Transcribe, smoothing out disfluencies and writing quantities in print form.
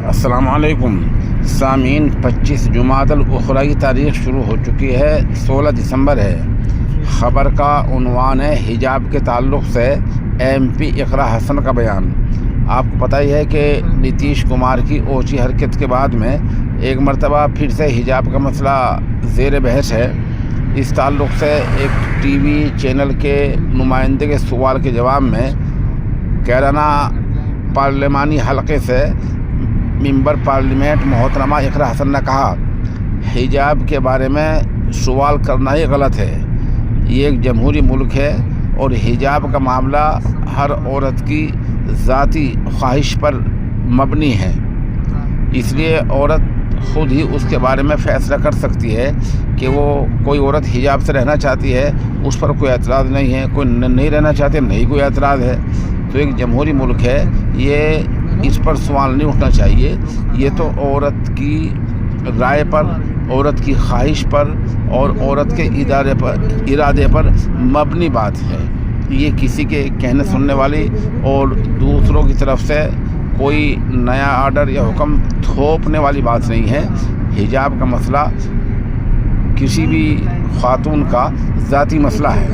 السلام علیکم سامعین، 25 جمادی الاخرى کی تاریخ شروع ہو چکی ہے، 16 دسمبر ہے۔ خبر کا عنوان ہے حجاب کے تعلق سے ایم پی اقرا حسن کا بیان۔ آپ کو پتہ ہی ہے کہ نتیش کمار کی اونچی حرکت کے بعد میں ایک مرتبہ پھر سے حجاب کا مسئلہ زیر بحث ہے۔ اس تعلق سے ایک ٹی وی چینل کے نمائندے کے سوال کے جواب میں کیرانہ پارلیمانی حلقے سے ممبر پارلیمنٹ محترمہ اقرا حسن نے کہا، حجاب کے بارے میں سوال کرنا ہی غلط ہے۔ یہ ایک جمہوری ملک ہے اور حجاب کا معاملہ ہر عورت کی ذاتی خواہش پر مبنی ہے، اس لیے عورت خود ہی اس کے بارے میں فیصلہ کر سکتی ہے کہ وہ کوئی عورت حجاب سے رہنا چاہتی ہے، اس پر کوئی اعتراض نہیں ہے، کوئی نہیں رہنا چاہتے نہیں کوئی اعتراض ہے۔ تو ایک جمہوری ملک ہے، یہ اس پر سوال نہیں اٹھنا چاہیے۔ یہ تو عورت کی رائے پر، عورت کی خواہش پر اور عورت کے ارادے پر مبنی بات ہے۔ یہ کسی کے کہنے سننے والی اور دوسروں کی طرف سے کوئی نیا آرڈر یا حکم تھوپنے والی بات نہیں ہے۔ حجاب کا مسئلہ کسی بھی خاتون کا ذاتی مسئلہ ہے۔